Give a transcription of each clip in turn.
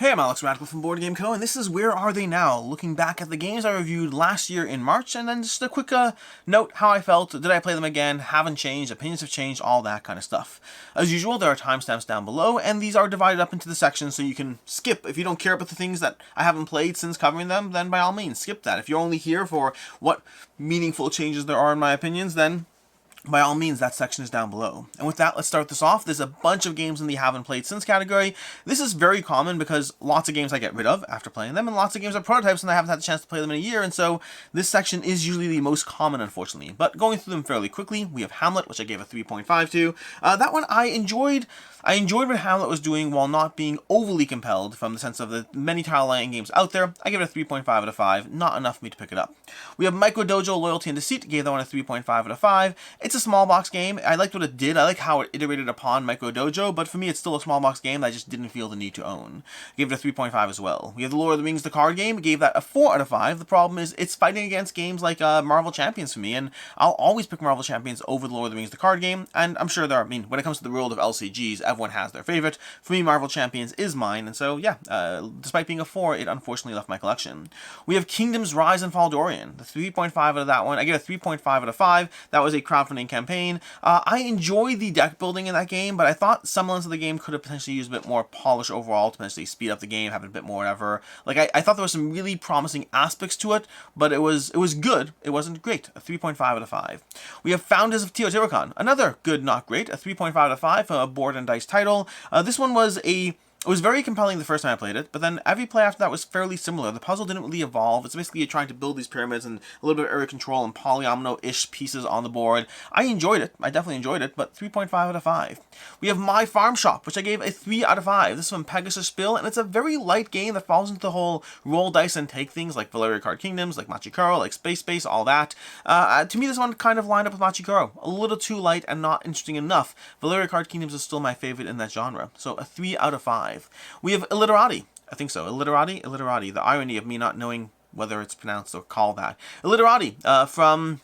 Hey, I'm Alex Radical from Board Game Co., and this is Where Are They Now? Looking back at the games I reviewed last year in March, and then just a quick note how I felt. Did I play them again? Haven't changed. Opinions have changed. All that kind of stuff. As usual, there are timestamps down below, and these are divided up into the sections so you can skip. If you don't care about the things that I haven't played since covering them, then by all means, skip that. If you're only here for what meaningful changes there are in my opinions, then by all means, that section is down below. And with that, let's start this off. There's a bunch of games in the haven't played since category. This is very common because lots of games I get rid of after playing them, and lots of games are prototypes and I haven't had the chance to play them in a year, and so this section is usually the most common, unfortunately. But going through them fairly quickly, we have Hamlet, which I gave a 3.5 to. That one I enjoyed what Hamlet was doing while not being overly compelled from the sense of the many tile-laying games out there. I give it a 3.5 out of 5, not enough for me to pick it up. We have Micro Dojo, Loyalty and Deceit, gave that one a 3.5 out of 5. It's a small box game. I liked what it did. I like how it iterated upon Micro Dojo, but for me it's still a small box game that I just didn't feel the need to own. I gave it a 3.5 as well. We have The Lord of the Rings, the card game, gave that a 4 out of 5. The problem is it's fighting against games like Marvel Champions for me, and I'll always pick Marvel Champions over The Lord of the Rings, the card game, and I'm sure when it comes to the world of LCGs, everyone has their favorite. For me, Marvel Champions is mine, and so, yeah, despite being a 4, it unfortunately left my collection. We have Kingdoms Rise and Fall Dorian, the 3.5 out of that one. I get a 3.5 out of 5. That was a crowdfunding campaign. I enjoyed the deck building in that game, but I thought some elements of the game could have potentially used a bit more polish overall to potentially speed up the game, have it a bit more whatever. Like, I thought there was some really promising aspects to it, but it was good. It wasn't great. A 3.5 out of 5. We have Founders of Teotihuacan, another good, not great. A 3.5 out of 5 for a board and dice title. This one was it was very compelling the first time I played it, but then every play after that was fairly similar. The puzzle didn't really evolve. It's basically you're trying to build these pyramids and a little bit of area control and polyomino-ish pieces on the board. I enjoyed it. I definitely enjoyed it, but 3.5 out of 5. We have My Farm Shop, which I gave a 3 out of 5. This is from Pegasus Spill, and it's a very light game that falls into the whole roll dice and take things like Valeria Card Kingdoms, like Machikoro, like Space, all that. To me, this one kind of lined up with Machikoro. A little too light and not interesting enough. Valeria Card Kingdoms is still my favorite in that genre, so a 3 out of 5. We have Illiterati. I think so. Illiterati. The irony of me not knowing whether it's pronounced or called that. Illiterati from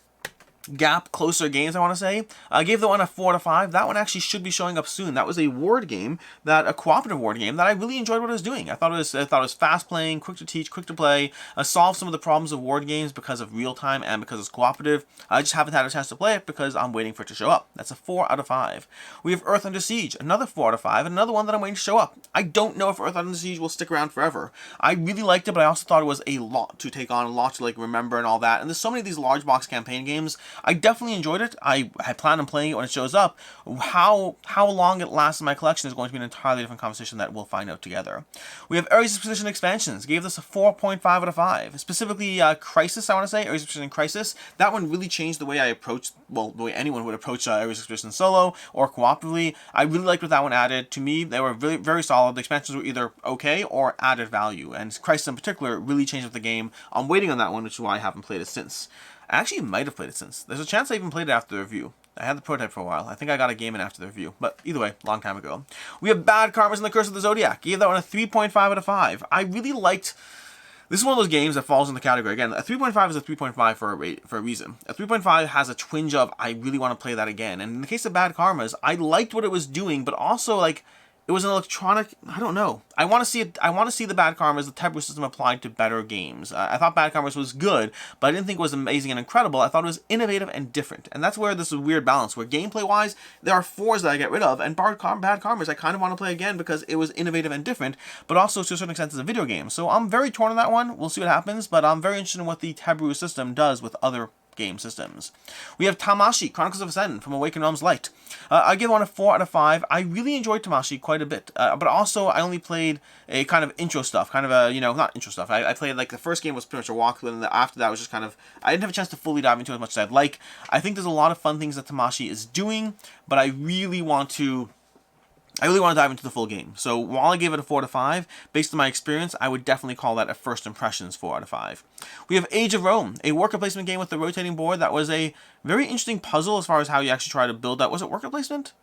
Gap Closer Games, I want to say. I gave the one a 4 out of 5. That one actually should be showing up soon. That was a word game, a cooperative word game that I really enjoyed what it was doing. I thought it was fast playing, quick to teach, quick to play, solve some of the problems of word games because of real time and because it's cooperative. I just haven't had a chance to play it because I'm waiting for it to show up. That's a 4 out of 5. We have Earth Under Siege, another 4 out of 5, and another one that I'm waiting to show up. I don't know if Earth Under Siege will stick around forever. I really liked it, but I also thought it was a lot to take on, a lot to remember and all that. And there's so many of these large box campaign games. I definitely enjoyed it. I plan on playing it when it shows up. How long it lasts in my collection is going to be an entirely different conversation that we'll find out together. We have Ares of Precision Expansions. Gave this a 4.5 out of 5. Specifically, Crisis, I want to say. Ares of Precision Crisis. That one really changed the way I approached, well, the way anyone would approach Ares of Precision solo or cooperatively. I really liked what that one added. To me, they were very, very solid. The expansions were either okay or added value. And Crisis in particular really changed up the game. I'm waiting on that one, which is why I haven't played it since. I actually might have played it since. There's a chance I even played it after the review. I had the prototype for a while. I think I got a game in after the review. But either way, long time ago. We have Bad Karmas and the Curse of the Zodiac. Gave that one a 3.5 out of 5. I really liked... This is one of those games that falls in the category. Again, a 3.5 is a 3.5 for a reason. A 3.5 has a twinge of, I really want to play that again. And in the case of Bad Karmas, I liked what it was doing, but also, it was an electronic, I don't know. I want to see it. I want to see the Bad Karmas, the Taboo system applied to better games. I thought Bad Karmas was good, but I didn't think it was amazing and incredible. I thought it was innovative and different. And that's where this is a weird balance, where gameplay-wise, there are 4s that I get rid of, and Bad Karmas I kind of want to play again because it was innovative and different, but also to a certain extent it's a video game. So I'm very torn on that one. We'll see what happens, but I'm very interested in what the Taboo system does with other game systems. We have Tamashii, Chronicles of Ascendant from Awakened Realms Light. I give one a 4 out of 5. I really enjoyed Tamashii quite a bit, but also I only played a kind of intro stuff, kind of a, not intro stuff. I played, the first game was pretty much a walkthrough, and after that was just kind of, I didn't have a chance to fully dive into it as much as I'd like. I think there's a lot of fun things that Tamashii is doing, but I really want to dive into the full game. So while I gave it a 4 out of 5, based on my experience, I would definitely call that a first impressions 4 out of 5. We have Age of Rome, a worker placement game with the rotating board that was a very interesting puzzle as far as how you actually try to build that. Was it worker placement?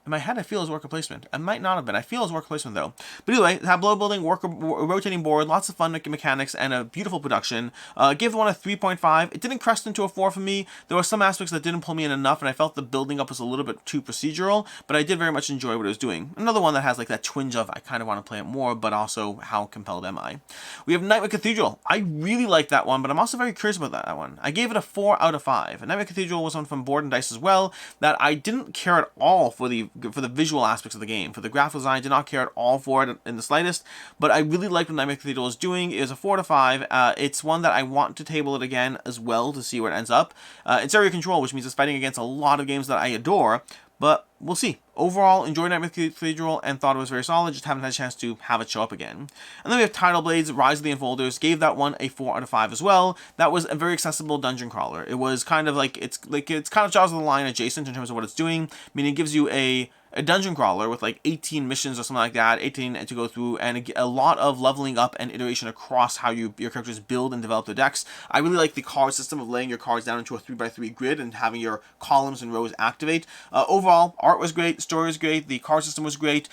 In my head, I feel it was worker placement. It might not have been. I feel it was worker placement, though. But anyway, tableau building, rotating board, lots of fun mechanics, and a beautiful production. Gave the one a 3.5. It didn't crest into a 4 for me. There were some aspects that didn't pull me in enough, and I felt the building up was a little bit too procedural, but I did very much enjoy what it was doing. Another one that has like that twinge of, I kind of want to play it more, but also how compelled am I? We have Nightmare Cathedral. I really like that one, but I'm also very curious about that one. I gave it a 4 out of 5. And Nightmare Cathedral was one from Board and Dice as well, that I didn't care at all for the visual aspects of the game. For the graphical design, I did not care at all for it in the slightest, but I really liked what Nightmare Cathedral is doing. It is a 4 to 5. It's one that I want to table it again as well to see where it ends up. It's area control, which means it's fighting against a lot of games that I adore, but we'll see. Overall, enjoyed Nightmare Cathedral and thought it was very solid, just haven't had a chance to have it show up again. And then we have Tidal Blades, Rise of the Enfolders, gave that one a 4 out of 5 as well. That was a very accessible dungeon crawler. It was kind of like, it's kind of Jaws of the Lion adjacent in terms of what it's doing, meaning it gives you a dungeon crawler with like 18 missions or something like that, 18 to go through, and a lot of leveling up and iteration across how your characters build and develop their decks. I really like the card system of laying your cards down into a 3x3 grid and having your columns and rows activate. Overall, art was great, story was great, the card system was great.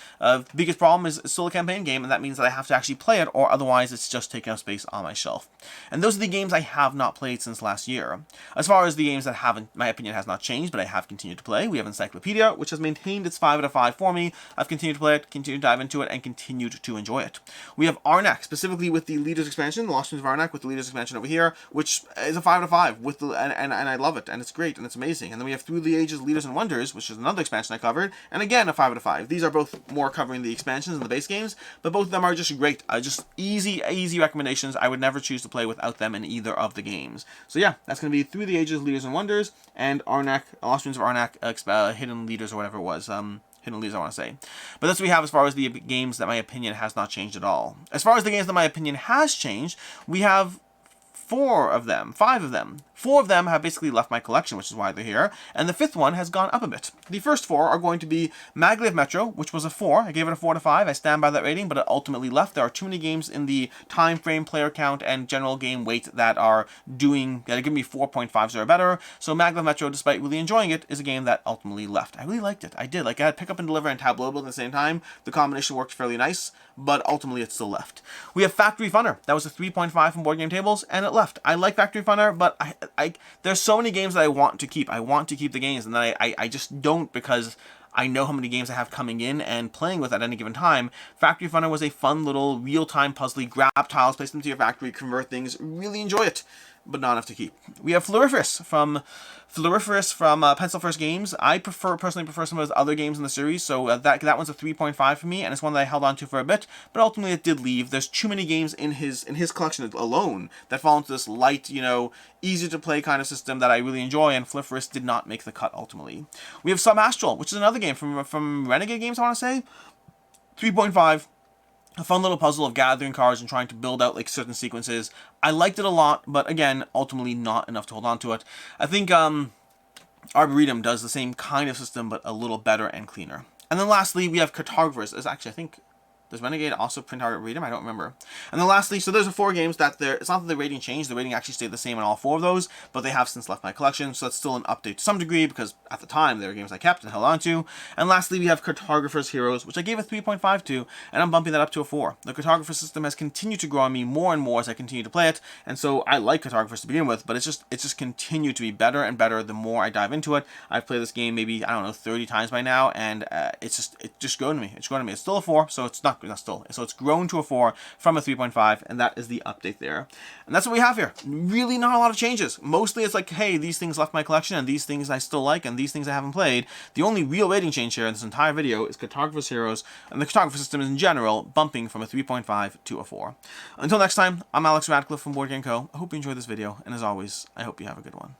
Biggest problem is it's still a campaign game, and that means that I have to actually play it, or otherwise it's just taking up space on my shelf. And those are the games I have not played since last year. As far as the games that haven't, my opinion has not changed, but I have continued to play, we have Encyclopedia, which has maintained its 5 out of 5 for me. I've continued to play it, continued to dive into it, and continued to enjoy it. We have Arnak, specifically with the Leaders expansion, the Lost Dreams of Arnak with the Leaders expansion over here, which is a 5 out of 5, with the, and I love it, and it's great, and it's amazing. And then we have Through the Ages, Leaders and Wonders, which is another expansion I covered, and again, a 5 out of 5. These are both more covering the expansions than the base games, but both of them are just great. Just easy recommendations. I would never choose to play without them in either of the games. So yeah, that's going to be Through the Ages, Leaders and Wonders, and Arnak, Lost Dreams of Arnak, Hidden Leaders or whatever it was. Hidden Leaders, I want to say. But that's what we have as far as the games that my opinion has not changed at all. As far as the games that my opinion has changed, we have 5 of them. 4 of them have basically left my collection, which is why they're here, and the 5th one has gone up a bit. The first 4 are going to be Maglev Metro, which was a 4. I gave it a 4 to 5. I stand by that rating, but it ultimately left. There are too many games in the time frame, player count, and general game weight that are giving me 4.5s or better. So Maglev Metro, despite really enjoying it, is a game that ultimately left. I really liked it. I did. Like, I had Pick Up and Deliver and Tableau Build at the same time. The combination worked fairly nice, but ultimately it still left. We have Factory Funner. That was a 3.5 from Board Game Tables, and it left. I like Factory Funner, but there's so many games that I want to keep. I want to keep the games, and then I just don't, because I know how many games I have coming in and playing with at any given time. Factory Funner was a fun little real-time puzzly. Grab tiles, place them to your factory, convert things. Really enjoy it, but not enough to keep. We have Floriferous from Pencil First Games. I personally prefer some of his other games in the series, so that one's a 3.5 for me, and it's one that I held on to for a bit, but ultimately it did leave. There's too many games in his collection alone that fall into this light, easy to play kind of system that I really enjoy, and Floriferous did not make the cut ultimately. We have Subastral, which is another game from Renegade Games, I want to say. 3.5. A fun little puzzle of gathering cards and trying to build out like certain sequences. I liked it a lot, but again, ultimately not enough to hold on to it. I think Arboretum does the same kind of system, but a little better and cleaner. And then lastly, we have Cartographers. I think, does Renegade also print Arboretum? I don't remember. And then lastly, so there's 4 games that it's not that the rating changed, the rating actually stayed the same on all 4 of those, but they have since left my collection, so that's still an update to some degree, because at the time, they were games I kept and held on to. And lastly, we have Cartographers Heroes, which I gave a 3.5 to, and I'm bumping that up to a 4. The Cartographer system has continued to grow on me more and more as I continue to play it, and so I like Cartographers to begin with, but it's just continued to be better and better the more I dive into it. I've played this game maybe, 30 times by now, and it's just grown to me. It's grown to me. It's still a 4, so it's not still. So it's grown to a 4 from a 3.5, and that is the update there. And that's what we have here. Really not a lot of changes. Mostly it's like, hey, these things left my collection, and these things I still like, and these things I haven't played. The only real rating change here in this entire video is Cartographers Heroes, and the Cartographer system in general bumping from a 3.5 to a 4. Until next time, I'm Alex Radcliffe from Board Game Co. I hope you enjoyed this video, and as always, I hope you have a good one.